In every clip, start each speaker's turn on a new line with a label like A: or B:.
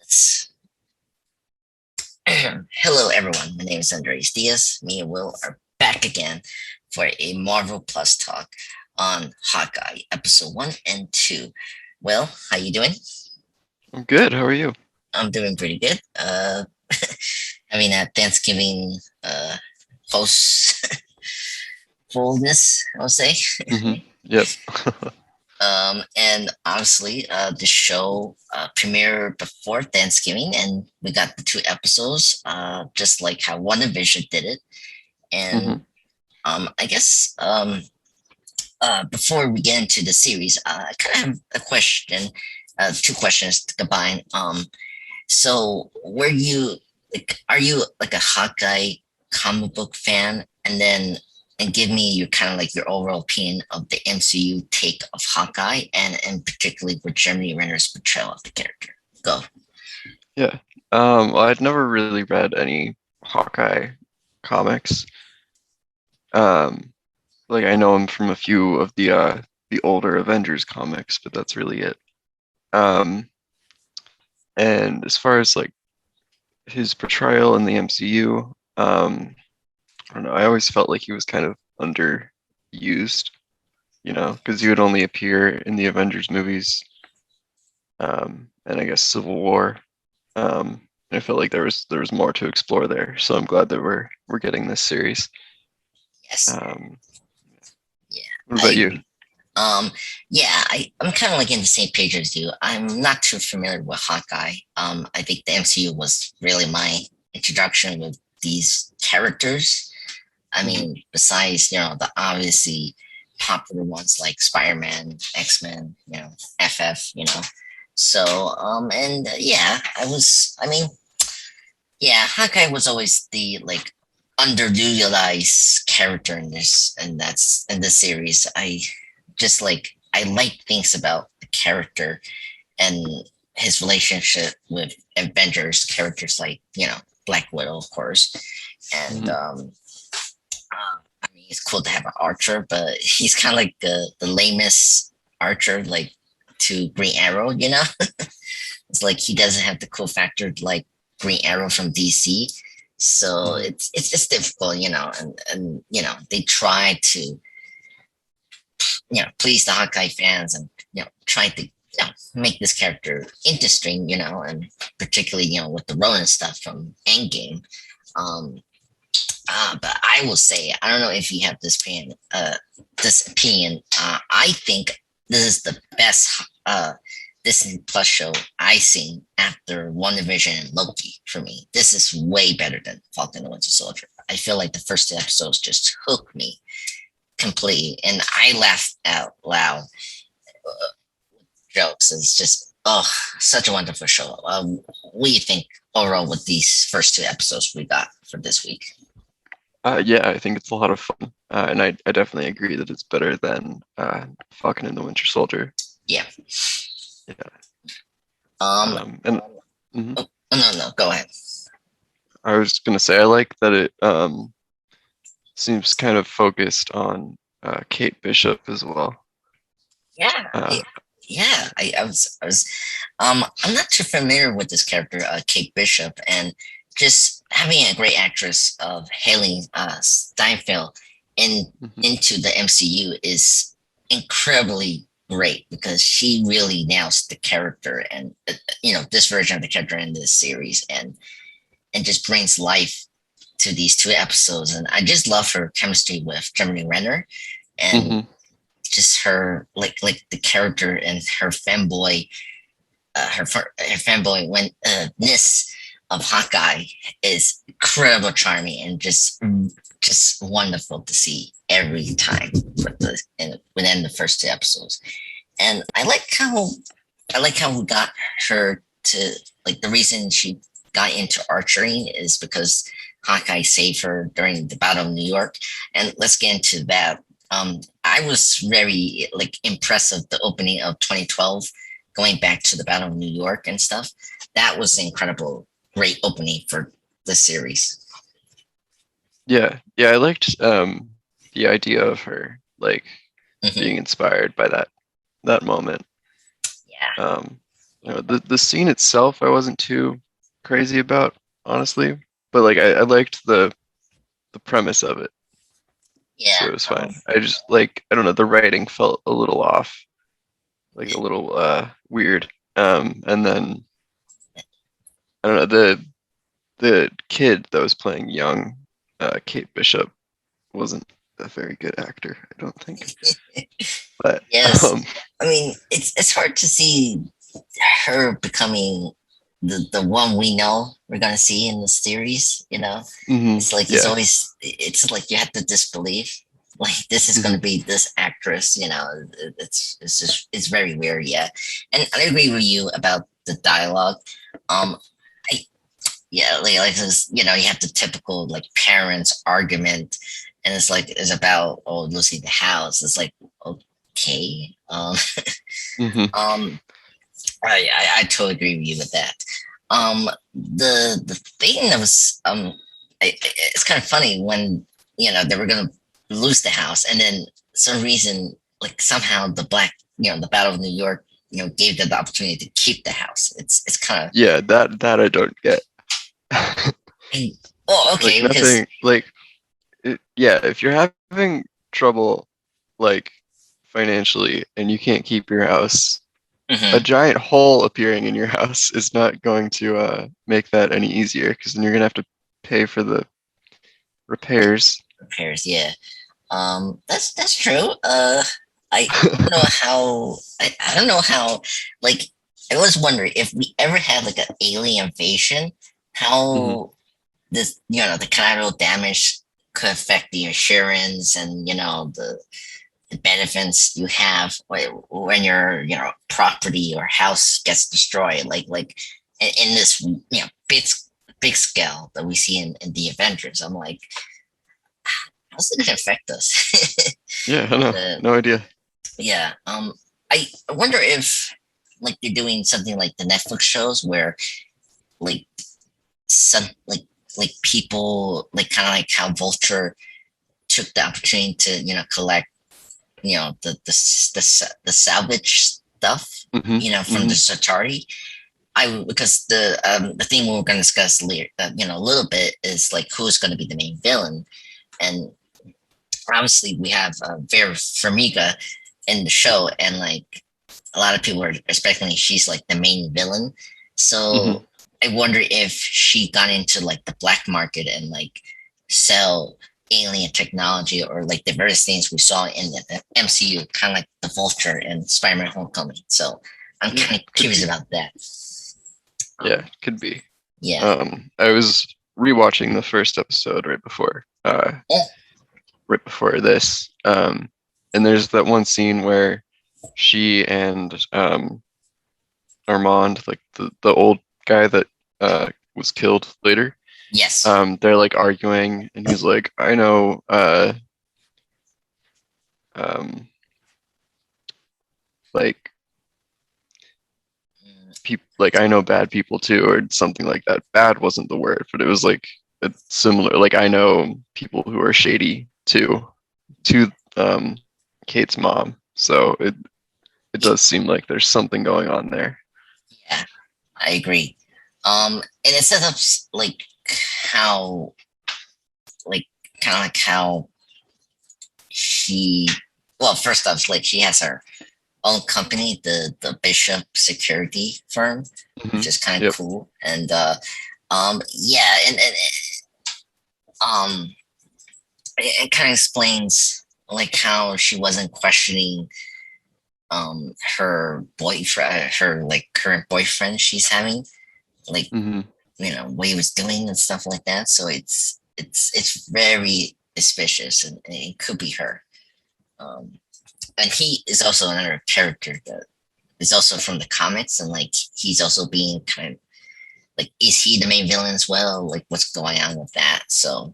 A: Let's. Hello, everyone. My name is Andres Diaz. Me and Will are back again for a Marvel Plus talk on Hawkeye, episode 1 and 2. Will, how you doing?
B: I'm good. How are you?
A: I'm doing pretty good. Having a Thanksgiving post fullness, I would say.
B: Yep.
A: And obviously, the show premiered before Thanksgiving, and we got the 2 episodes, just like how WandaVision did it. And
B: hmm
A: I guess before we get into the series, I kind of have a question, 2 questions to combine. So were you are you like a Hawkeye comic book fan? And give me your kind of like your overall opinion of the MCU take of Hawkeye and particularly with Jeremy Renner's portrayal of the character. Go.
B: Yeah. Well, I'd never really read any Hawkeye comics. Um, like I know him from a few of the older Avengers comics, but that's really it. Um, and as far as like his portrayal in the MCU, I don't know. I always felt like he was kind of underused, because he would only appear in the Avengers movies, and I guess Civil War. And I felt like there was more to explore there. So I'm glad that we're getting this series.
A: Yes.
B: Um,
A: Yeah,
B: what
A: I
B: about you?
A: agree. Um, yeah, I'm kind of like in the same page as you. I'm not too familiar with Hawkeye. I think the MCU was really my introduction with these characters. I
B: hmm
A: mean, besides, the obviously popular ones like Spider-Man, X-Men, FF, So, yeah, I mean, yeah, Hawkeye was always the like underutilized character in this, and that's in the series. I like things about the character and his relationship with Avengers characters like Black Widow, of course, and
B: hmm
A: I mean it's cool to have an archer, but he's kind of like the lamest archer like to Green Arrow. It's like he doesn't have the cool factor like Green Arrow from DC. So
B: hmm
A: it's just difficult, and they try to please the Hawkeye fans and try to make this character interesting, and particularly with the Ronin stuff from Endgame. Um, but I will say I don't know if you have this opinion. I think this is the best Disney Plus show I seen after WandaVision and Loki. For me, this is way better than Falcon and the Winter Soldier. I feel like the first 2 episodes just hooked me completely, and I laughed out loud. Jokes. It's just such a wonderful show. What do you think overall with these first 2 episodes we got for this week?
B: Yeah, I think it's a lot of fun, and I definitely agree that it's better than Falcon and the Winter Soldier.
A: Yeah.
B: Yeah.
A: Um.
B: And mhm.
A: Oh, no, no. Go ahead.
B: I was gonna say I like that it seems kind of focused on Kate Bishop as well.
A: Yeah.
B: Uh,
A: Yeah. I'm not too familiar with this character, Kate Bishop, and just having a great actress of Haley Steinfeld in
B: mhm,
A: into the MCU is incredibly great because she really nails the character and this version of the character in this series and just brings life to these 2 episodes. And I just love her chemistry with Jeremy Renner and
B: mhm.
A: just her like the character and her fanboy her fanboy when ness of Hawkeye is incredible charming and just wonderful to see every time within the first 2 episodes. And I like how we got her to like the reason she got into archery is because Hawkeye saved her during the Battle of New York. And let's get into that. I was very like impressed with the opening of 2012, going back to the Battle of New York and stuff. That was an incredible, great opening for the series.
B: Yeah, yeah, I liked the idea of her like
A: Hmm.
B: being inspired by that moment.
A: Yeah,
B: Um, The scene itself I wasn't too crazy about, honestly, but like I liked the premise of it, so
A: Yeah.
B: it was fine. I just like I don't know, the writing felt a little off, like a little weird. And then I don't know, the kid that was playing young Kate Bishop wasn't a very good actor, I don't think. But
A: Yes. I mean, it's hard to see her becoming the one we know we're gonna see in the series. It's like
B: yeah.
A: it's like you have to disbelieve. Like this is gonna
B: hmm
A: be this actress. It's just it's very weird. Yeah, and I agree with you about the dialogue. Um, I yeah, like this, you have the typical like parents argument, and it's about losing the house. It's like okay,
B: hmm
A: um, I totally agree with you with that. The thing that was it's kind of funny when they were gonna lose the house, and then some reason like somehow the Battle of New York gave them the opportunity to keep the house. It's kind of
B: Yeah, that I don't get.
A: oh
B: Like
A: okay because
B: nothing like yeah, if you're having trouble like financially and you can't keep your house, a
A: mhm,
B: giant hole appearing in your house is not going to make that any easier because then you're gonna have to pay for the repairs.
A: repairs, yeah. That's true. I don't know how I don't know how like I was wondering if we ever had like an alien invasion,
B: hmm
A: how this the collateral damage could affect the insurance and the benefits you have when your property or house gets destroyed like in this big scale that we see in the Avengers. I'm like, how's it gonna affect us?
B: Yeah, I know.
A: uh,
B: No idea.
A: yeah. I wonder if like they're doing something like the Netflix shows where like some like people like kind of like how Vulture took the opportunity to collect the salvage stuff
B: hmm
A: from the
B: hmm
A: Satari. I because the thing we are going to discuss later, a little bit is like who's going to be the main villain, and obviously we have Vera Farmiga in the show, and like a lot of people are expecting she's like the main villain.
B: hmm
A: So I wonder if she got into like the black market and like sell alien technology or like the various things we saw in the MCU, kind of like the Vulture and Spider-Man: Homecoming. So I'm
B: Yeah,
A: kind of
B: could
A: curious
B: be.
A: about that.
B: Yeah,
A: Um,
B: could be.
A: yeah.
B: I was rewatching the first episode
A: Oh,
B: right before this. And there's that one scene where she and Armand, like the old guy that was killed later,
A: yes.
B: they're like arguing, and he's like, "I know, um, like people, like I know bad people too, or something like that." Bad wasn't the word, but it was like it's similar. Like I know people who are shady too, to Kate's mom. So it does seem like there's something going on there.
A: Yeah, I agree. And it sets up like how, like, kind of like how she. Well, first off, like she has her own company, the Bishop Security Firm, which
B: hmm
A: is kind of
B: Yep.
A: cool. And yeah, and um, it kind of explains like how she wasn't questioning her boyfriend, her like current boyfriend she's having, like
B: hmm
A: what he was doing and stuff like that. So it's very suspicious, and it could be her. Um, and he is also another character that is also from the comics, and like he's also being kind of like, is he the main villain as well? Like, what's going on with that? So,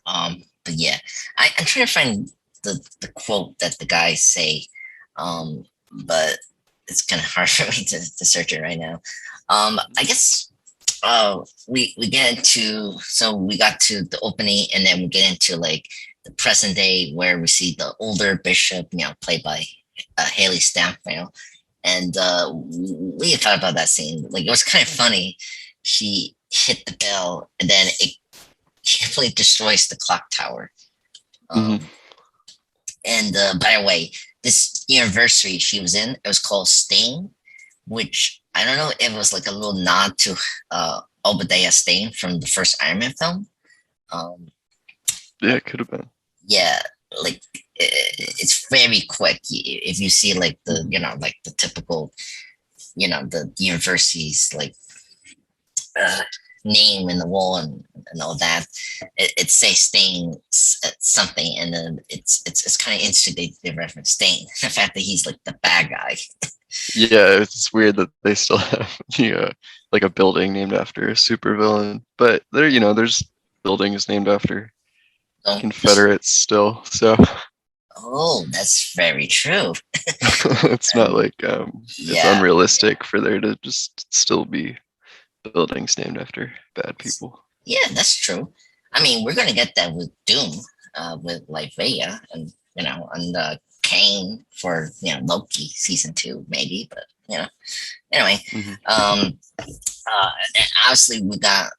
A: but yeah, I'm trying to find the quote that the guys say, but it's kind of hard for me to search it right now. I guess we get into, so we got to the opening, and then we get into like the present day where we see the older bishop, played by Haley Stanfield, And we had thought about that scene. Like, it was kind of funny. She hit the bell, and then she completely destroys the clock tower.
B: Mhm.
A: And by the way, this anniversary she was in, it was called Stain, which I don't know, it was like a little nod to Obadiah Stane from the first Iron Man film. Um,
B: Yeah, it could have been.
A: yeah, like it's very quick. If you see like the like the typical the university's like uh, name in the wall and all that, it says Stain something, and then it's kind of interesting they reference Stain, the fact that he's like the bad guy.
B: Yeah, it's weird that they still have like a building named after a supervillain, but there's buildings named after
A: So,
B: Confederates still, so
A: oh, that's very true.
B: it's not
A: Um,
B: like it's
A: yeah,
B: unrealistic for there to just still be buildings named after bad people.
A: yeah, that's true. I mean, we're gonna get that with Doom, with like Vega, and Kane for Loki season 2 maybe, but anyway,
B: Hmm.
A: and obviously we got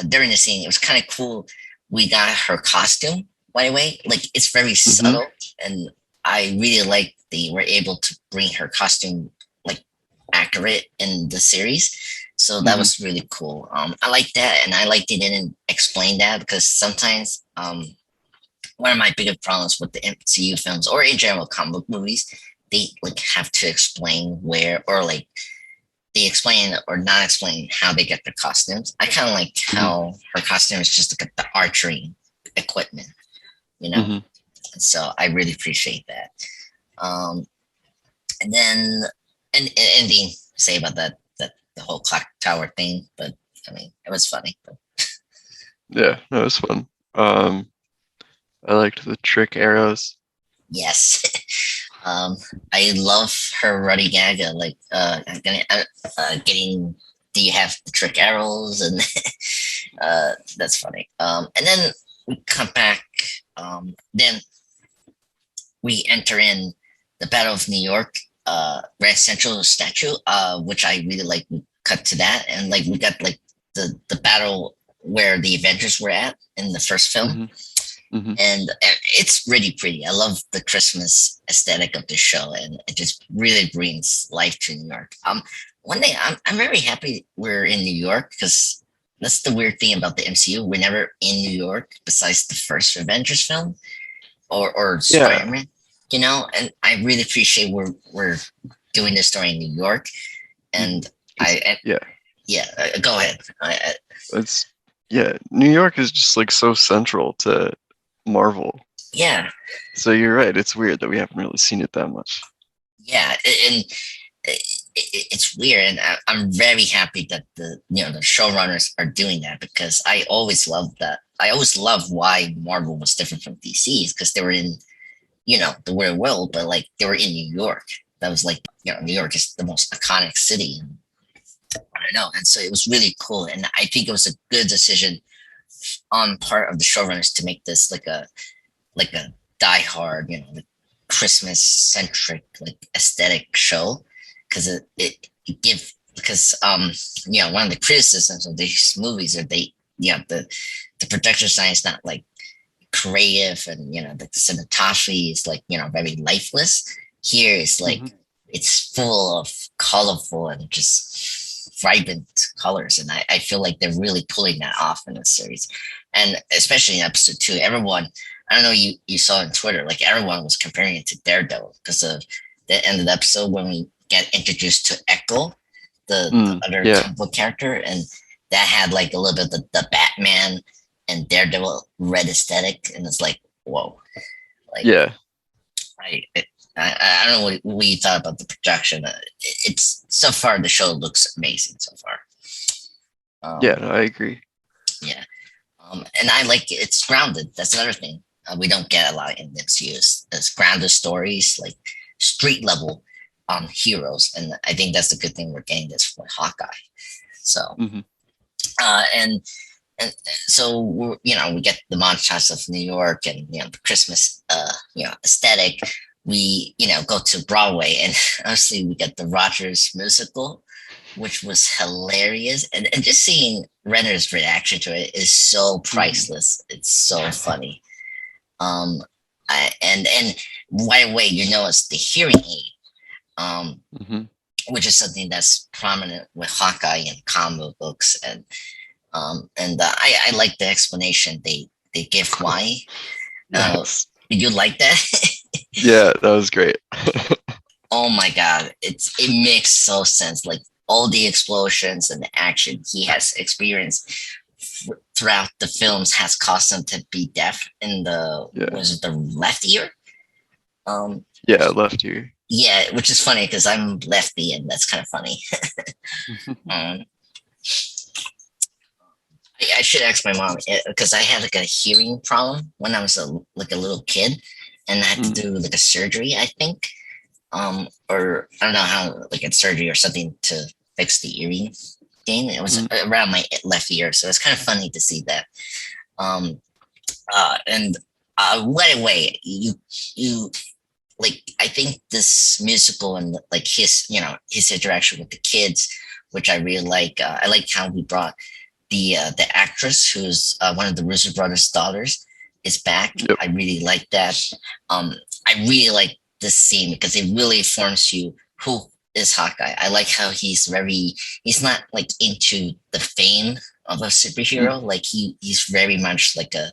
A: during the scene it was kind of cool. We got her costume, by the way, like it's very
B: Hmm.
A: subtle, and I really like they were able to bring her costume like accurate in the series. So that
B: Hmm.
A: was really cool. I like that, and I like they didn't explain that because sometimes one of my biggest problems with the MCU films or in general comic book movies, they like have to explain where or like they explain or not explain how they get their costumes. I kind of like
B: Hmm.
A: how her costume is just like the archery equipment, you know.
B: Hmm.
A: And so I really appreciate that. Um, and then and anything say about that the whole clock tower thing, but I mean it was funny. But
B: Yeah, no, it was fun. Um, I liked the trick arrows.
A: yes, I love her Ruddy Gaga like getting. Do you have the trick arrows and that's funny. And then we come back. Then we enter in the Battle of New York, Grand Central statue, which I really like. We cut to that, and like we got like the battle where the Avengers were at in the first film,
B: Hmm. Hmm.
A: and it's really pretty. I love the Christmas aesthetic of the show, and it just really brings life to New York. One thing I'm very happy we're in New York because that's the weird thing about the MCU. We're never in New York besides the first Avengers film or
B: Yeah,
A: Spider-Man, and I really appreciate we're doing this story in New York,
B: mhm.
A: and
B: It's yeah,
A: yeah, go ahead.
B: it's yeah. New York is just like so central to Marvel.
A: Yeah,
B: So you're right. It's weird that we haven't really seen it that much.
A: yeah, and it's weird, and I'm very happy that the showrunners are doing that because I always loved that. I always loved why Marvel was different from DC's because they were in the weird world, but like they were in New York. That was like New York is the most iconic city. And I don't know, and so it was really cool, and I think it was a good decision on part of the showrunners to make this like a diehard, like Christmas centric, like aesthetic show, because it give because one of the criticisms of these movies are they the production design is not like creative, and the cinematography is like very lifeless. Here is like
B: Hmm.
A: it's full of colorful and just vibrant colors, and I feel like they're really pulling that off in this series, and especially in episode 2. Everyone, I don't know, you saw on Twitter, like everyone was comparing it to Daredevil because of the end of the episode when we get introduced to Echo, the other
B: Yeah,
A: comic book character, and that had like a little bit of the Batman and Daredevil red aesthetic, and it's like whoa, like
B: yeah,
A: I it, I don't know what you thought about the production. It's so far the show looks amazing so far.
B: yeah.
A: Um,
B: No, I agree.
A: yeah, and I like it's grounded. That's another thing we don't get a lot in MCU is grounded stories like street level heroes, and I think that's the good thing we're getting this for Hawkeye. So
B: Hmm.
A: and so we get the montage of New York and the Christmas aesthetic. we go to Broadway, and obviously we get the Rogers musical, which was hilarious, and just seeing Renner's reaction to it is so priceless. It's so funny. Um, and right away it's the hearing aid,
B: Mhm.
A: which is something that's prominent with Hawkeye and comic books, and I like the explanation they give why.
B: Yes.
A: Did you like that?
B: Yeah, that was great.
A: Oh my god, it makes so sense. Like all the explosions and the action he has experienced throughout the films has caused him to be deaf in the
B: Yeah.
A: was it the left ear?
B: Yeah, left ear.
A: Yeah, which is funny because I'm lefty, and that's kind of funny. um, I should ask my mom because I had like a hearing problem when I was a little kid, and I had to do like a surgery, I think, or I don't know how, like a surgery or something to fix the earring thing. It was around my left ear, so it's kind of funny to see that. Um, and right away, you like I think this musical and like his interaction with the kids, which I really like. I like how we brought the actress who's one of the Russo brothers' daughters is back.
B: Yep.
A: I really like that. I really like this scene because it really informs you who is Hawkeye. I like how he's not like into the fame of a superhero. Like he's very much like a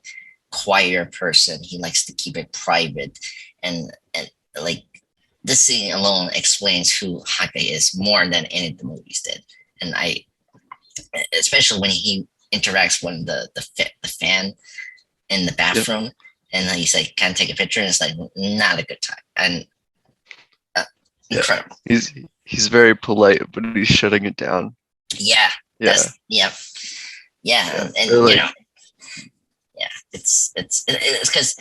A: quieter person. He likes to keep it private, and like this scene alone explains who Hawkeye is more than any of the movies did. And I especially when he interacts with the fan in the bathroom, yep. And he's like, "Can I take a picture?" And it's like not a good time, and incredible.
B: He's very polite, but he's shutting it down.
A: Yeah, yeah, and like, it's because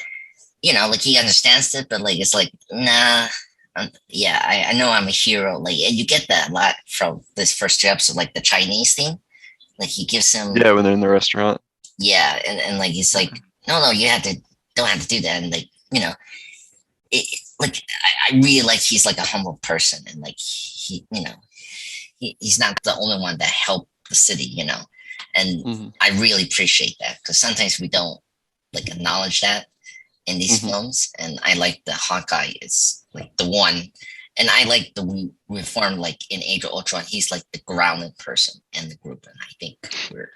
A: like he understands it, but like it's like nah. I know I'm a hero. Like, and you get that a lot from this first 2 episodes, like the Chinese thing. Like he gives him
B: when they're in the restaurant.
A: Yeah, and like he's like, no, you don't have to do that, and like like I really like he's like a humble person, and like he's not the only one that helped the city, and I really appreciate that because sometimes we don't like acknowledge that in these films, and I like the Hawkeye is like the one. And I like the reform, like in Age of Ultron, he's like the grounded person in the group, and I think we're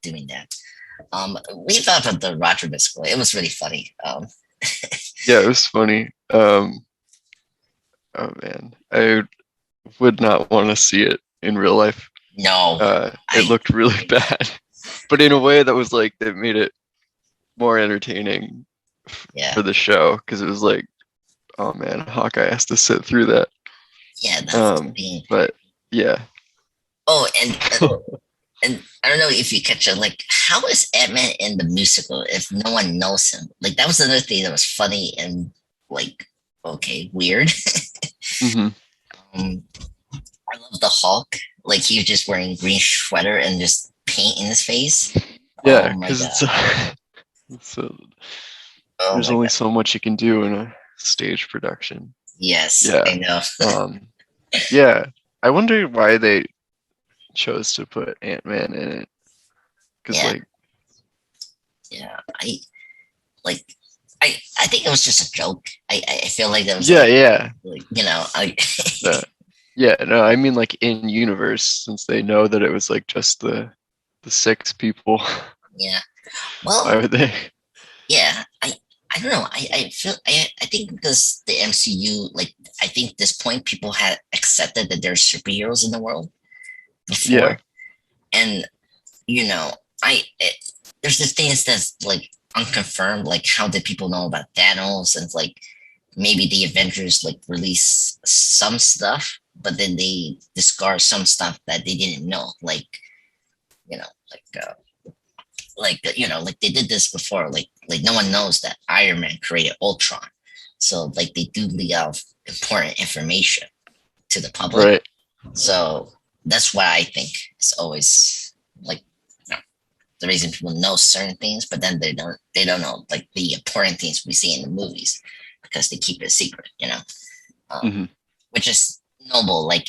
A: doing that. We thought of the Roger musical; it was really funny.
B: Yeah, it was funny. Oh man, I would not want to see it in real life.
A: No,
B: it looked really bad, but in a way that was like that made it more entertaining for the show because it was like, oh man, Hawkeye has to sit through that.
A: Yeah, that's the thing.
B: But yeah.
A: Oh, and I don't know if you catch it. Like, how is Ant-Man in the musical if no one knows him? Like, that was another thing that was funny and like, okay, weird. I love the Hulk. Like, he was just wearing green sweater and just paint in his face.
B: Yeah, because there's only so much you can do in a stage production.
A: Yes, I know.
B: Yeah, I wonder why they chose to put Ant-Man in it. Because
A: I think it was just a joke. I feel like that was
B: like, no, I mean like in universe, since they know that it was like just the 6 people.
A: Yeah. Well,
B: why would they?
A: Yeah, I don't know. I think because the MCU, like, I think at this point people had accepted that there's superheroes in the world before. Yeah. And there's the things that's like unconfirmed, like how did people know about Thanos, and like maybe the Avengers like release some stuff, but then they discard some stuff that they didn't know, like they did this before, like no one knows that Iron Man created Ultron, so like they do leak out important information to the public,
B: right?
A: So that's why I think it's always like the reason people know certain things, but then they don't know like the important things we see in the movies. because they keep it secret,
B: Hmm.
A: which is noble. Like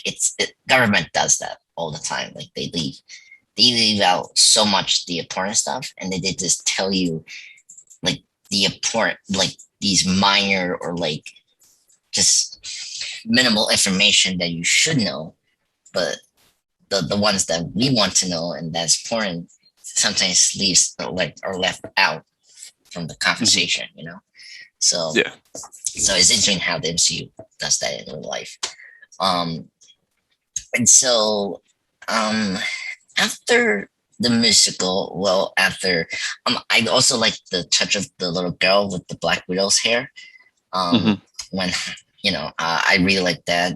A: government does that all the time. Like they leave out so much the important stuff, and they just tell you like the important, like these minor or like just minimal information that you should know, but the ones that we want to know and that's important sometimes leaves like are left out from the conversation, So
B: Yeah.
A: so it's interesting how the MCU does that in real life. Um, and so after the musical, well, after I also like the touch of the little girl with the Black Widow's hair.
B: Hmm.
A: When I really like that.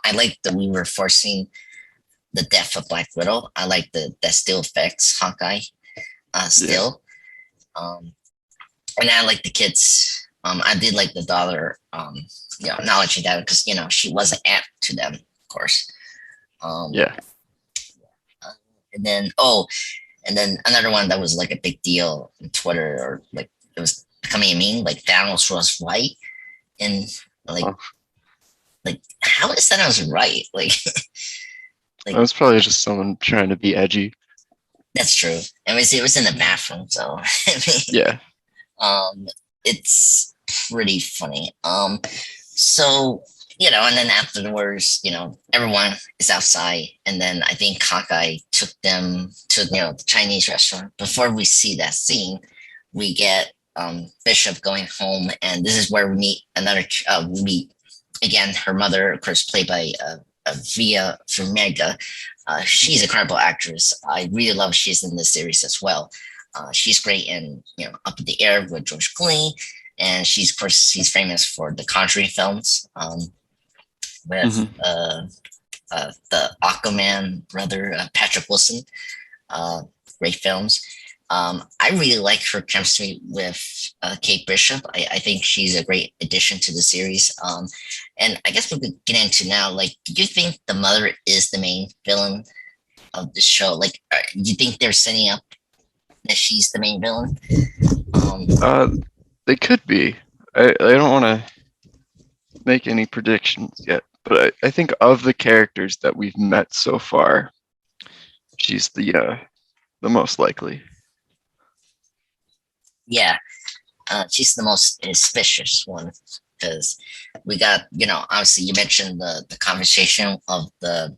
A: I like that we were forcing the death of Black Widow. I like that still affects Hawkeye.
B: Yeah.
A: Still, and I like the kids. I did like the daughter. Acknowledging that because she was an aunt to them, of course. Um,
B: Yeah.
A: and then and then another one that was like a big deal on Twitter, or like it was becoming a meme. Like Thanos was white, and like
B: Oh,
A: like how is Thanos right? Like
B: that
A: like
B: was probably just someone trying to be edgy.
A: that's true. I mean, it was in the bathroom, so I mean,
B: Yeah.
A: um, it's pretty funny. So and then afterwards, everyone is outside, and then I think Hawkeye took them to the Chinese restaurant. Before we see that scene, we get Bishop going home, and this is where we meet we meet again her mother, of course, played by Via Farmiga. She's a incredible actress. I really love she's in this series as well. She's great in Up in the Air with George Clooney, and of course she's famous for the Conjuring films with
B: Hmm.
A: the Aquaman brother Patrick Wilson. Great films. I really like her chemistry with Kate Bishop. I think she's a great addition to the series. And I guess we could get into now. Like, do you think the mother is the main villain of the show? Like, do you think they're setting up that she's the main villain? Um,
B: Uh, they could be. I don't want to make any predictions yet, but I think of the characters that we've met so far, she's the most likely.
A: yeah, she's the most suspicious one because we got obviously you mentioned the conversation of the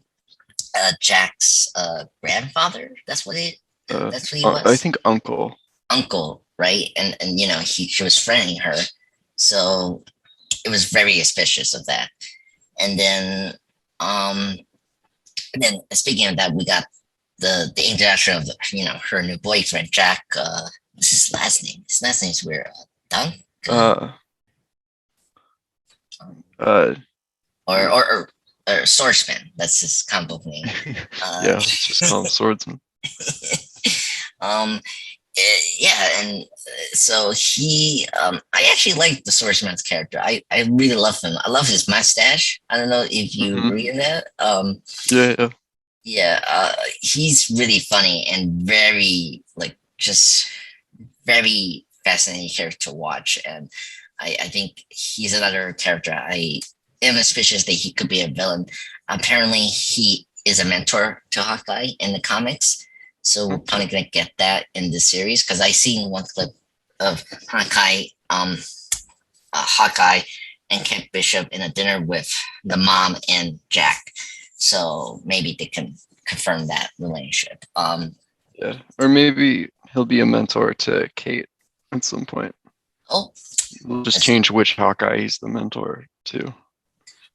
A: Jack's grandfather. That's what he
B: I
A: was.
B: think Uncle.
A: Uncle, right? And he was friending her, so it was very suspicious of that. And then um, speaking of that, we got the introduction of her new boyfriend Jack. What's his last name? His last name's weird. Dunk.
B: Uh,
A: Um,
B: uh,
A: or Swordsman. That's his comic book name. Uh,
B: yeah, let's just call him Swordsman.
A: um, yeah, and so I actually like the Swordsman's character. I really love him. I love his mustache. I don't know if you
B: Hmm.
A: agree in that.
B: Yeah, yeah.
A: Yeah, he's really funny and very like just very fascinating character to watch. And I think he's another character I am suspicious that he could be a villain. Apparently, he is a mentor to Hawkeye in the comics. So we're probably gonna get that in the series because I seen one clip of Hawkeye and Kate Bishop in a dinner with the mom and Jack. So maybe they can confirm that relationship.
B: Yeah. Or maybe he'll be a mentor to Kate at some point.
A: Oh,
B: We'll just
A: that's
B: change which Hawkeye he's the mentor to.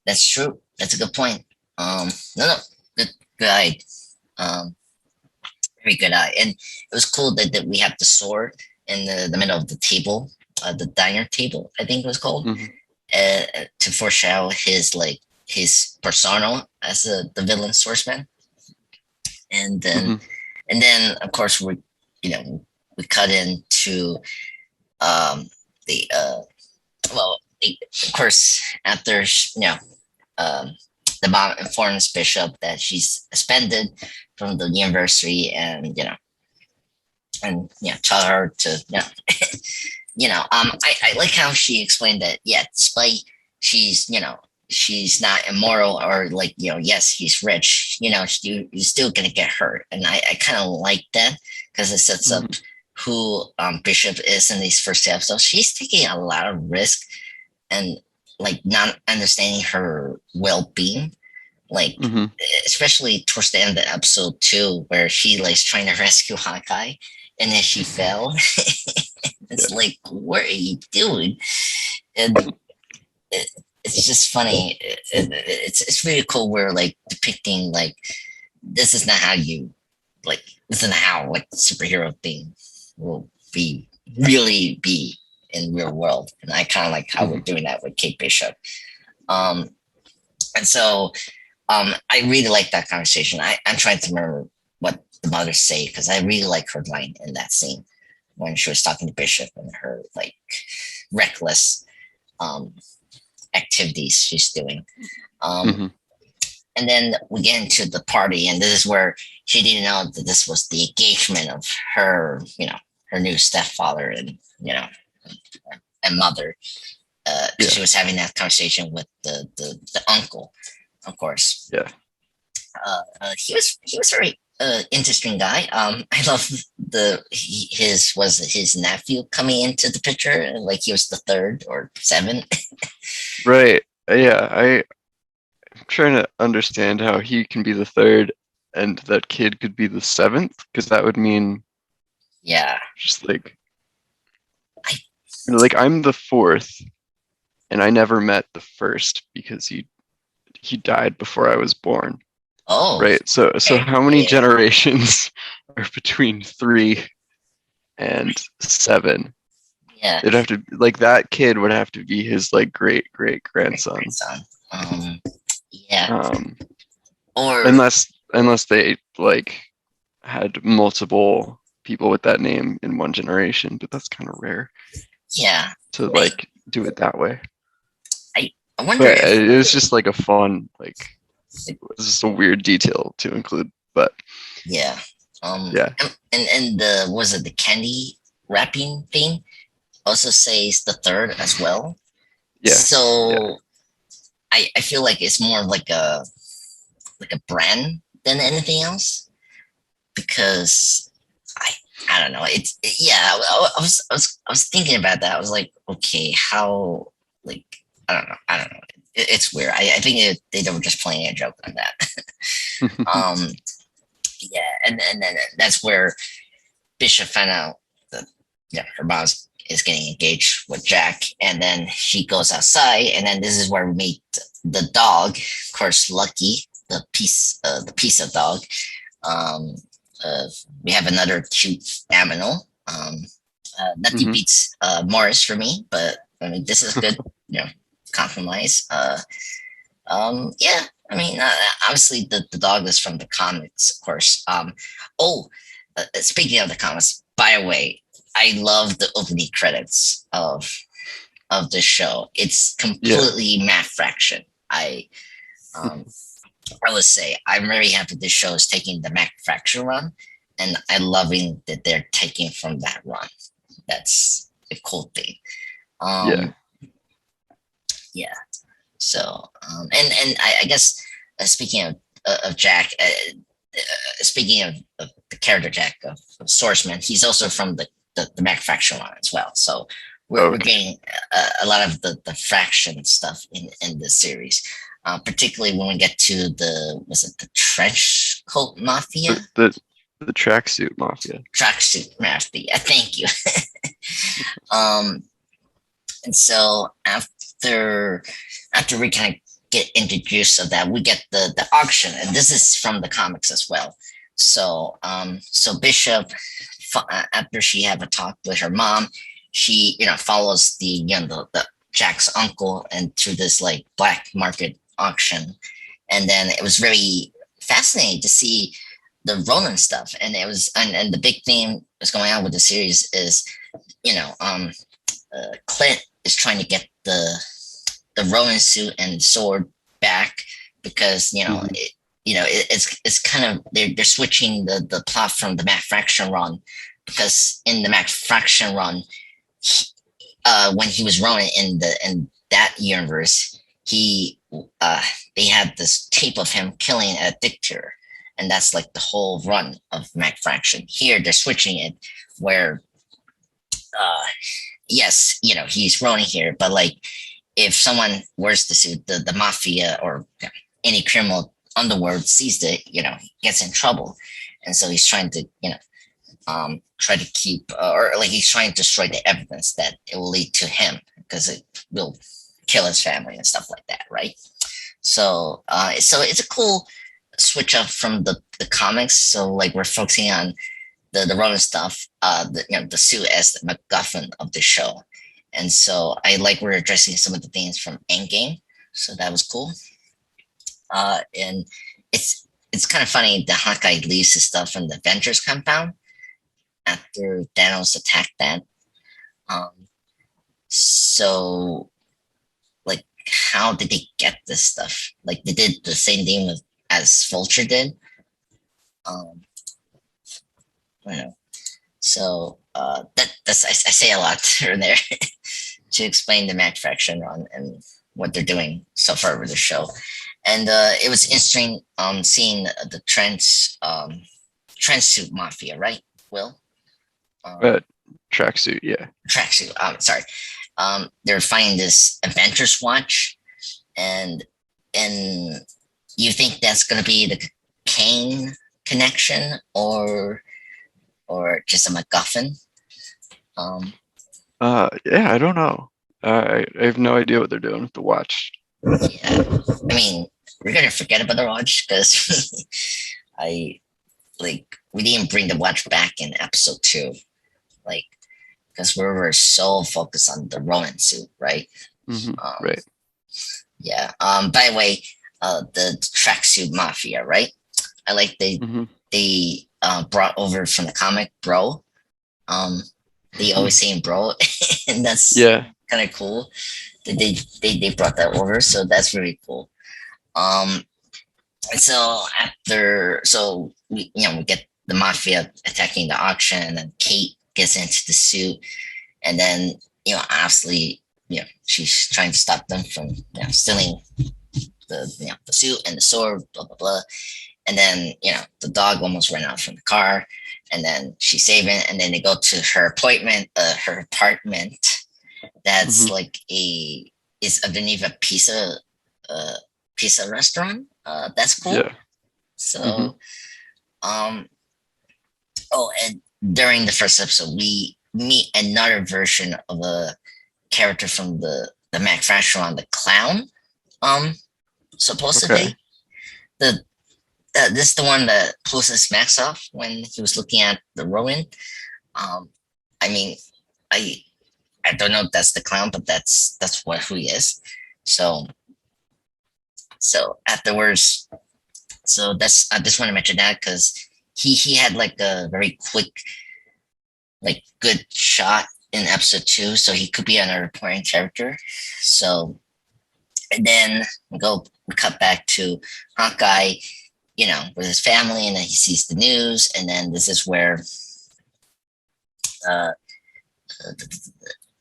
A: that's true. That's a good point. No, good eye. Um, very good eye. And it was cool that we have the sword in the middle of the table, the diner table, I think it was called,
B: Hmm.
A: to foreshadow his persona as the villain swordsman. And then
B: Hmm.
A: of course we cut into the well of course after um, the mom informs Bishop that she's suspended from the university, and tell her to I like how she explained that. Yeah, despite she's not immoral or like yes, he's rich. You're still gonna get hurt, and I kind of like that because it sets up who Bishop is in these first episodes. She's taking a lot of risk and like not understanding her well-being, like especially towards the end of episode 2 where she like trying to rescue Hawkeye and then she fell. It's like, what are you doing? And it's just funny. It's really cool. We're like depicting like this is not how you like. This is not how like the superhero thing will really be in real world. And I kind of like how we're doing that with Kate Bishop. And so I really like that conversation. I'm trying to remember what the mothers say because I really like her line in that scene when she was talking to Bishop and her like reckless activities she's doing. And then we get into the party, and this is where she didn't know that this was the engagement of her, her new stepfather and and mother. She was having that conversation with the uncle, of course.
B: Yeah.
A: He was very interesting guy. I love his nephew coming into the picture, like he was the third or seventh.
B: Right. Yeah. I'm trying to understand how he can be the third and that kid could be the seventh, because that would mean just like I'm the fourth and I never met the first because he died before I was born.
A: Oh,
B: right. So how many generations are between 3 and 7?
A: Yeah,
B: it'd have to like that kid would have to be his like great grandson.
A: Yeah. Or
B: unless they like had multiple people with that name in one generation, but that's kind of rare.
A: Yeah.
B: To like do it that way.
A: I wonder.
B: It was just like a fun like. It's just a weird detail to include, but
A: yeah.
B: Yeah.
A: And the candy wrapping thing also says the third as well.
B: Yeah.
A: So I feel like it's more like a brand than anything else, because I don't know. I was thinking about that. I was like, okay, how like I don't know. It's weird. I think they were just playing a joke on that. Yeah, and then that's where Bishop found out that her mom is getting engaged with Jack, and then she goes outside, and then this is where we meet the dog, of course, Lucky, the pizza dog. We have another cute animal. Nothing beats Morris for me, but I mean this is good, compromise. Yeah, I mean, obviously the dog is from the comics, of course. Speaking of the comics, by the way, I love the opening credits of the show. It's completely Matt Fraction. I would say I'm very happy this show is taking the Matt Fraction run, and I'm loving that they're taking from that run. That's a cool thing. Yeah. So, and I guess speaking of Jack, speaking of the character Jack of Swordsman, he's also from the Mac Fraction line as well. So we're getting a lot of the Fraction stuff in this series, particularly when we get to the trench coat mafia?
B: The tracksuit mafia.
A: Tracksuit mafia. Thank you. And so after we kind of get introduced of that, we get the auction, and this is from the comics as well. So Bishop, after she have a talk with her mom, she follows the Jack's uncle and through this like black market auction, and then it was very fascinating to see the Ronin stuff, and it was and the big thing that's going on with the series is Clint is trying to get the Ronin suit and sword back because it's kind of they're switching the plot from the Mac Fraction run, because in the Mac Fraction run when he was Ronin in that universe, he they had this tape of him killing a dictator, and that's like the whole run of Mac Fraction. Here they're switching it, where uh, yes, he's Ronin here, but like if someone wears the suit, the mafia or any criminal underworld sees it, he gets in trouble, and so he's trying to try to keep or like he's trying to destroy the evidence that it will lead to him because it will kill his family and stuff like that, right? So it's a cool switch up from the comics. So like we're focusing on the Ronin stuff, the suit as the MacGuffin of the show, and so I like we're addressing some of the things from Endgame, so that was cool. And it's kind of funny that Hawkeye leaves his stuff in the Avengers compound after Thanos attacked that. Um, so, like, how did they get this stuff? Like, they did the same thing as Vulture did. Um, I don't know. So that's I say a lot here and there to explain the Mac Fraction run and what they're doing so far with the show. And it was interesting seeing the trans suit mafia, right, Will?
B: Tracksuit, yeah.
A: Tracksuit. Sorry. They're finding this Avengers watch, and you think that's going to be the Kane connection or just a MacGuffin?
B: Yeah, I don't know. I have no idea what they're doing with the watch.
A: Yeah, I mean, we're gonna forget about the watch because I we didn't bring the watch back in episode 2, like because we were so focused on the Ronin suit, right?
B: Right.
A: Yeah. By the way, the tracksuit mafia, right? I like they brought over from the comic, bro. They always saying bro, and that's kind of cool. They brought that over, so that's really cool. And so we get the mafia attacking the auction, and then Kate gets into the suit, and then obviously she's trying to stop them from stealing the suit and the sword, blah blah blah. And then the dog almost ran out from the car, and then she's saving, and then they go to her her apartment. That's like is underneath a pizza restaurant. That's cool.
B: Yeah.
A: So, oh, and during the first episode, we meet another version of a character from the Mac Fraction, the clown. Supposedly, this is the one that pulls his mask off when he was looking at the Ronin. I mean, I don't know if that's the clown, but that's who he is. So afterwards, so that's I just want to mention that because he had like a very quick, like good shot in episode 2, so he could be another important character. So, and then we cut back to Hawkeye, with his family, and then he sees the news, and then this is where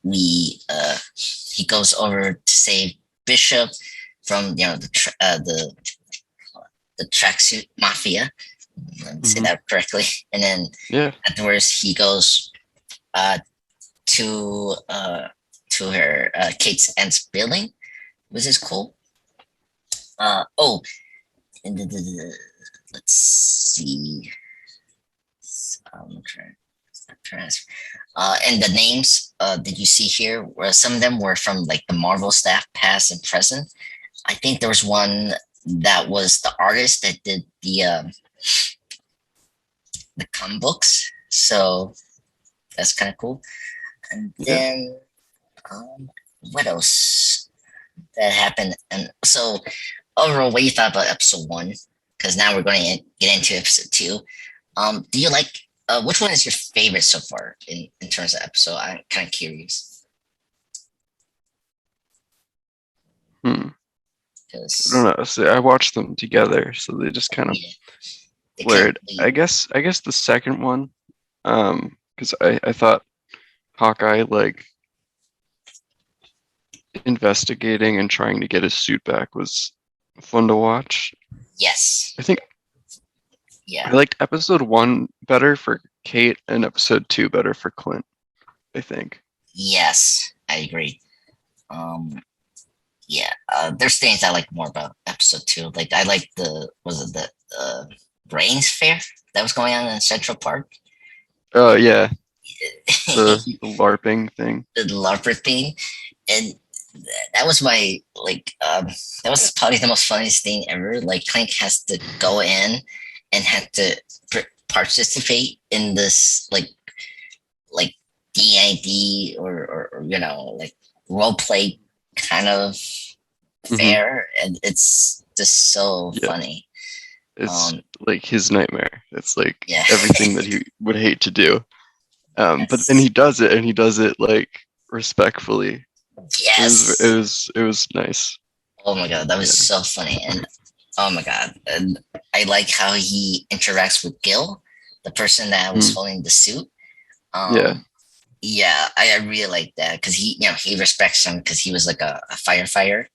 A: he goes over to save Bishop from the tracksuit mafia. Say that correctly. And then afterwards he goes to her Kate's aunt's building, which is cool. Let's see. I'm trying to and the names that you see here, where some of them were from like the Marvel staff, past and present. I think there was one that was the artist that did the comic books, so that's kind of cool. And then what else that happened? And so overall, what you thought about episode 1? Because now we're going to get into episode 2. Do you like which one is your favorite so far in terms of episode? I'm kind of curious.
B: I don't know. So I watched them together, so they just kind of blurred. I guess the second one, because I thought Hawkeye investigating and trying to get his suit back was fun to watch.
A: Yes.
B: I think
A: Yeah.
B: I liked episode 1 better for Kate and episode 2 better for Clint, I think.
A: Yes, I agree. Um, yeah, there's things I like more about episode 2. Like I like the brains fair that was going on in Central Park.
B: Oh yeah, the
A: The
B: LARPing thing.
A: LARPer thing, and that was my that was probably the most funniest thing ever. Like Clank has to go in and had to participate in this like DID or like role play kind of
B: Hmm.
A: fair, and it's just so
B: Yeah,
A: funny.
B: it's
A: Um,
B: like his nightmare. It's like
A: yeah,
B: everything that he would hate to do. But then he
A: yes,
B: does it, and he does it like respectfully.
A: yes.
B: It was nice.
A: Oh my god, that was
B: Yeah.
A: so funny, and oh my god, and I like how he interacts with Gil, the person that was
B: Mm.
A: holding the suit.
B: Yeah.
A: Yeah, I really like that because he respects him because he was like a firefighter,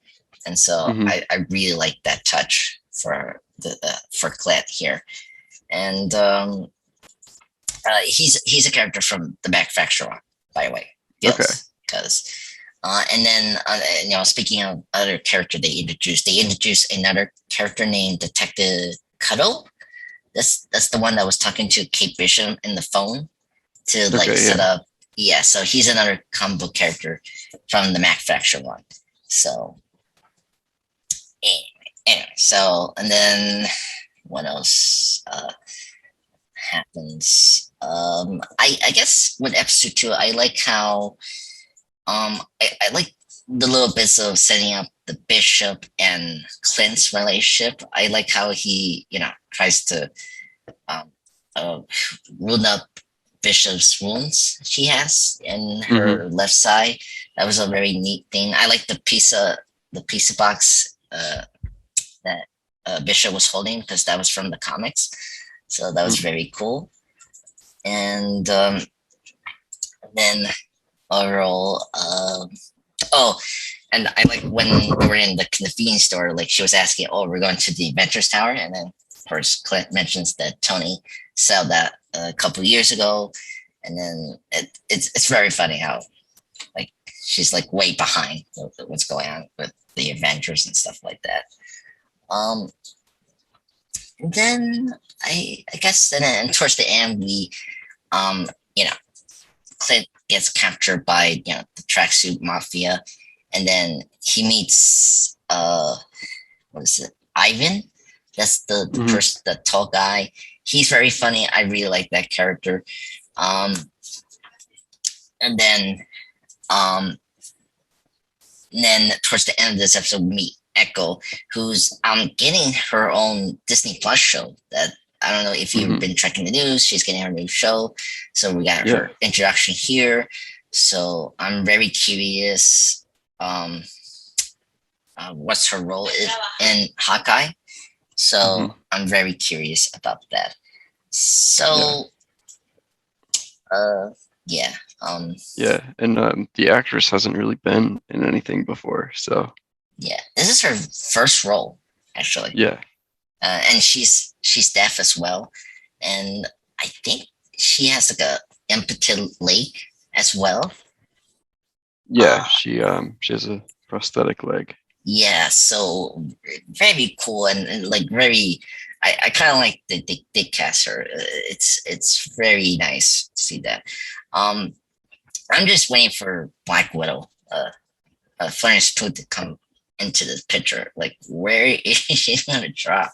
A: and so
B: Hmm.
A: I really like that touch for the for Clint here, and he's a character from the Back Factory, by the way,
B: Okay.
A: Gills, because and then speaking of other character they introduced another character named Detective Cuddle. That's the one that was talking to Kate Bishop in the phone to like
B: Okay.
A: set
B: Yeah.
A: up. Yeah, so he's another comic book character from the Manufacturer one. So anyway, so and then what else happens? I guess with episode 2, I like how I like the little bits of setting up the Bishop and Clint's relationship. I like how he tries to um uh, wound up Bishop's wounds she has in
B: Hmm.
A: her left side. That was a very neat thing. I like the pizza box that Bishop was holding because that was from the comics. So that was very cool. And then overall, oh, and I like when we were in the convenience store, like she was asking, "Oh, we're going to the Adventures Tower," and then of course Clint mentions that Tony sold that a couple years ago, and then it's very funny how like she's like way behind what's going on with the Avengers and stuff like that. Um, and then I guess then towards the end we um you know Clint gets captured by the tracksuit mafia, and then he meets what is it, Ivan? That's the
B: Hmm.
A: person, the tall guy. He's very funny. I really like that character. Um, and then um, towards the end of this episode, we meet Echo, who's getting her own Disney Plus show. That I don't know if you've
B: Hmm.
A: been checking the news. She's getting her new show, so we got
B: Yeah.
A: her introduction here. So I'm very curious. Um, what's her role in Hawkeye?
B: Hmm.
A: So I'm very curious about that.
B: Yeah.
A: So uh, yeah,
B: Yeah. And the actress hasn't really been in anything before, so
A: yeah. This is her first role actually.
B: yeah.
A: And she's deaf as well, and I think she has like a impotent leg as well.
B: Yeah.
A: Uh,
B: She has a prosthetic leg.
A: yeah, so very cool and like very. I kind of like the cast her. It's very nice to see that. Um, I'm just waiting for Black Widow, Florence Pugh to come into this picture. Like, where is she gonna drop?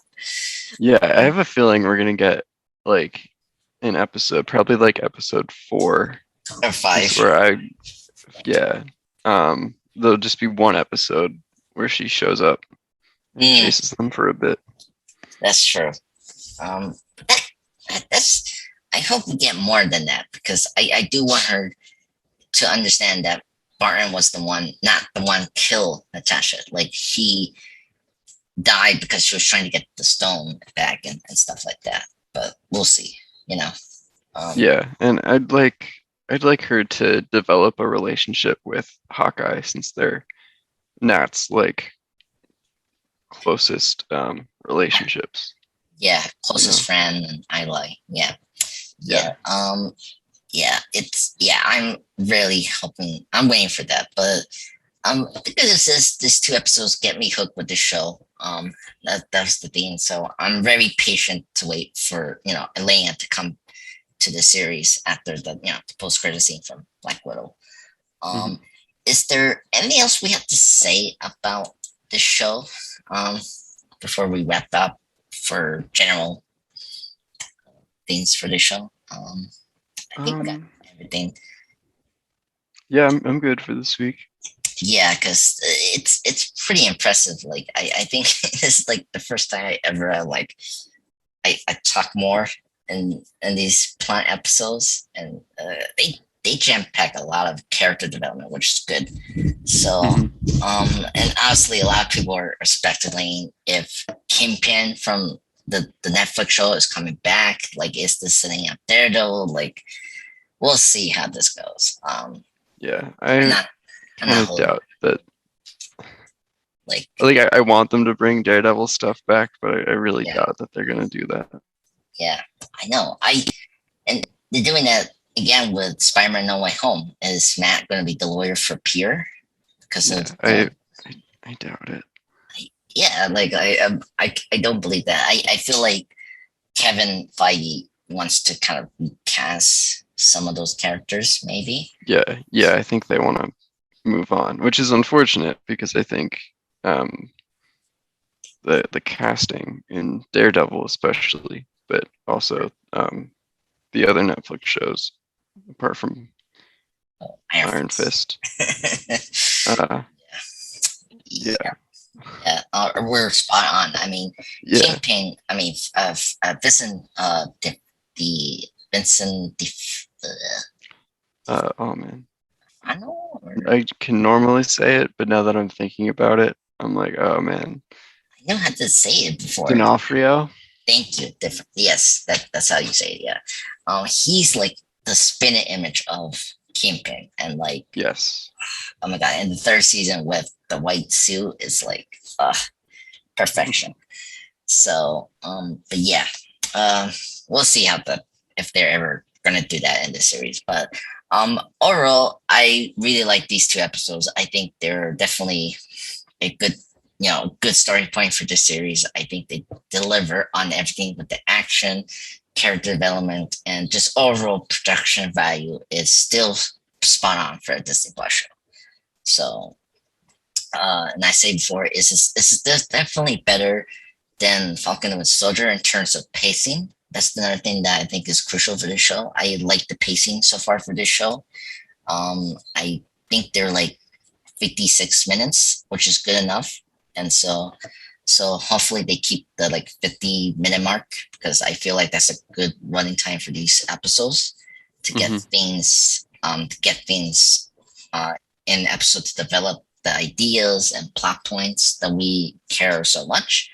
B: Yeah, I
A: Um,
B: have a feeling we're gonna get like an episode, probably like episode 4
A: or
B: is
A: five.
B: where yeah. There'll just be one episode where she shows up and
A: Mm,
B: chases them for a bit.
A: that's true. That's. I hope we get more than that because I do want her to understand that Barton was the one, not the one kill Natasha. Like he died because she was trying to get the stone back and stuff like that. But we'll see. You know. Um,
B: Yeah, and I'd like her to develop a relationship with Hawkeye since they're Nat's like closest relationships,
A: Yeah,
B: you know.
A: closest friend and Igla. Yeah,
B: Yeah.
A: yeah. I'm really hoping. I'm waiting for that, but the good news is these two episodes get me hooked with the show. That's the thing. So I'm very patient to wait for Elena to come to the series after the post credit scene from Black Widow.
B: Mhm.
A: Um, is there anything else we have to say about the show before we wrap up for general things for the show? I think we got
B: Um,
A: everything.
B: yeah, I'm good for this week.
A: Yeah, because it's pretty impressive. Like I think this is like the first time I ever I talk more in these plant episodes, and they jam pack a lot of character development, which is good. So
B: Mhm.
A: and honestly, a lot of people are speculating if Kingpin from the Netflix show is coming back. Like, is this setting up Daredevil? Like, we'll see how this goes.
B: Yeah,
A: I'm
B: I
A: not I'm
B: kind
A: not
B: of
A: holding
B: doubt that.
A: like
B: Like, I want them to bring Daredevil stuff back, but I really
A: yeah.
B: doubt that they're gonna do that.
A: Yeah, I know. And they're doing that again with Spider-Man No Way Home. Is Matt going to be the lawyer for Peter because of
B: Yeah, I doubt it.
A: yeah? Like I don't believe that. I feel like Kevin Feige wants to kind of recast some of those characters, maybe.
B: Yeah, I think they want to move on, which is unfortunate because I think um, the casting in Daredevil especially, but also the other Netflix shows apart from
A: Oh, Iron
B: Iron
A: Fist.
B: Fist. Uh,
A: Yeah,
B: yeah,
A: yeah, we're spot on. I mean,
B: yeah.
A: Kingpin. I mean, Vincent, the Vincent,
B: Oh man,
A: I know.
B: I can normally say it, but now that I'm thinking about it, I'm like, oh man,
A: I know how to say it before.
B: D'Onofrio.
A: Thank you. Different. Yes, that's how you say it. Yeah. He's like the spin image of Kingpin, and like,
B: Yes.
A: oh my god! In the third season with the white suit is like, perfection. So, but yeah, um, we'll see how the if they're ever gonna do that in the series. But overall, I really like these two episodes. I think they're definitely a good starting point for this series. I think they deliver on everything with the action, character development, and just overall production value is still spot on for a Disney Plus show. So, and I say before, this is definitely better than Falcon and Winter Soldier in terms of pacing. That's another thing that I think is crucial for this show. I like the pacing so far for this show. I think they're like 56 minutes, which is good enough. And so hopefully they keep the like 50-minute mark because I feel like that's a good running time for these episodes to get
B: Hmm.
A: things uh, in episode to develop the ideas and plot points that we care so much.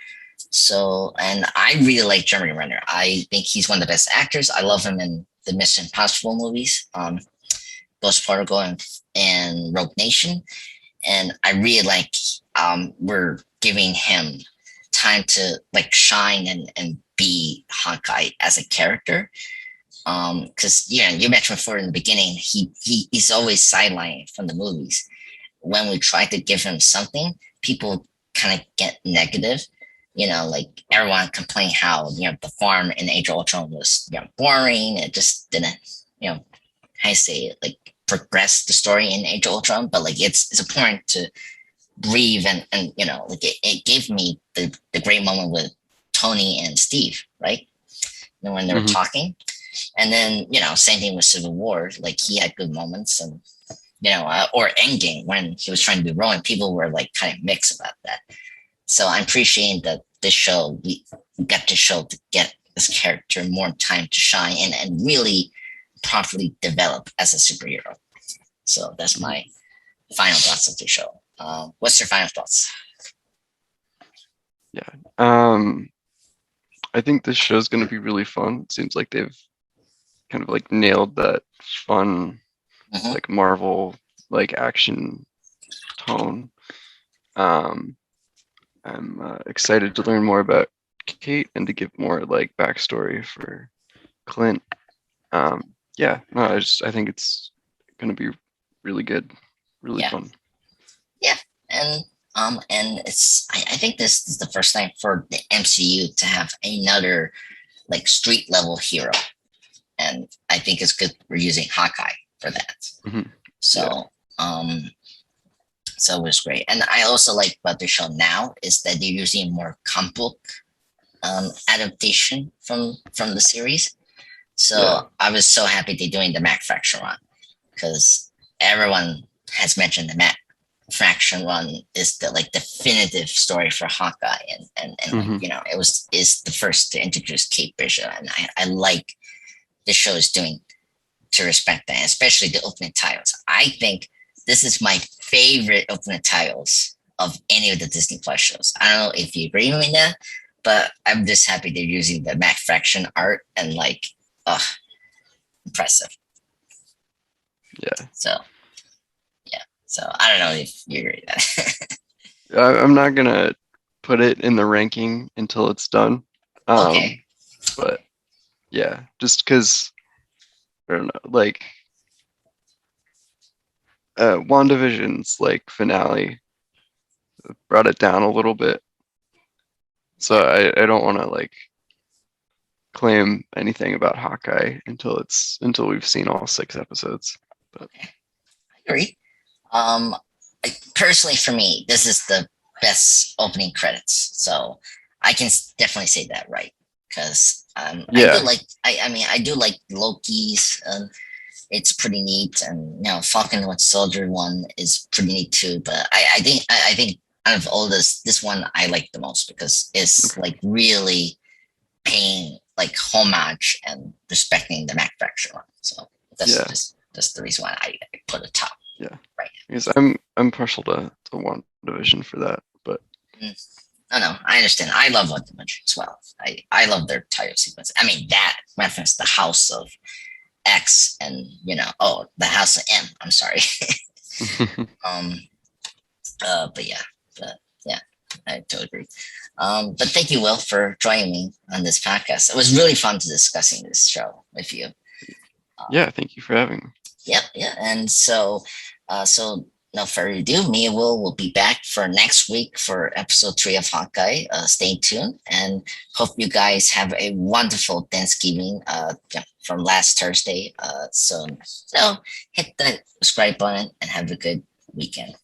A: So, and I really like Jeremy Renner. I think he's one of the best actors. I love him in the Mission Impossible movies, Ghost Protocol and Rogue Nation, and I really like we're giving him time to like shine and be Hawkeye as a character. Because you mentioned before in the beginning, he's always sidelined from the movies. When we try to give him something, people kind of get negative. Like everyone complained how the farm in Age of Ultron was boring. It just didn't how I say it, like progress the story in Age of Ultron, but like it's important to breathe and like it gave me the great moment with Tony and Steve, right? When they were
B: Hmm.
A: talking. And then, same thing with Civil War. Like he had good moments and or Endgame when he was trying to be Rowan, people were like kind of mixed about that. So I'm appreciating that this show we got to show to get this character more time to shine and really properly develop as a superhero. So that's my final thoughts of the show. What's your final thoughts?
B: Yeah. Um, I think this show's gonna be really fun. It seems like they've kind of like nailed that fun,
A: Mm-hmm.
B: like Marvel like action tone. Um, I'm excited to learn more about Kate and to give more like backstory for Clint. Yeah, no, I think it's gonna be really good, really
A: Yeah,
B: fun.
A: yeah, and I think this is the first time for the MCU to have another like street level hero, and I think it's good we're using Hawkeye for that.
B: Hmm. Yeah,
A: So um, so it was great, and I also like about the show now is that they're using more comic book adaptation from the series.
B: yeah,
A: So I was so happy they're doing the Mac Fraction run because everyone has mentioned the Mac Fraction run is the like definitive story for Hawkeye, and like
B: hmm
A: it was is the first to introduce Kate Bishop, and I like the show is doing to respect that, especially the opening titles. I think this is my favorite opening titles of any of the Disney Plus shows. I don't know if you agree with me that, but I'm just happy they're using the Mac Fraction art and like, oh, impressive.
B: yeah.
A: So yeah, so I don't know if you agree with that.
B: I'm not gonna put it in the ranking until it's done.
A: Okay,
B: But yeah, just because I don't know, like WandaVision's like finale brought it down a little bit. So I don't want to like claim anything about Hawkeye until we've seen all 6 episodes. But
A: I agree. Personally, for me, this is the best opening credits, so I can definitely say that right because I do
B: yeah,
A: like I mean I do like Loki's. It's pretty neat, and Falcon and Winter Soldier one is pretty neat too. But I think out of all this one I like the most because it's
B: okay,
A: like really paying like homage and respecting the Mac Fraction one. So
B: yeah,
A: that's the reason why I put it top
B: yeah.
A: right.
B: Because I'm partial to WandaVision for that, but
A: Mm. No, no, I understand. I love what Dimension as well. I love their title sequence. I mean, that reference the House of X and the House of M. I'm sorry. um, but yeah, but yeah, I totally agree. But thank you, Will, for joining me on this podcast. It was really fun to discussing this show with you.
B: yeah, thank you for having me.
A: Yep, yeah, and so no further ado, me and will be back for next week for episode 3 of Hawkeye. Stay tuned and hope you guys have a wonderful Thanksgiving. From last Thursday. So hit the subscribe button and have a good weekend.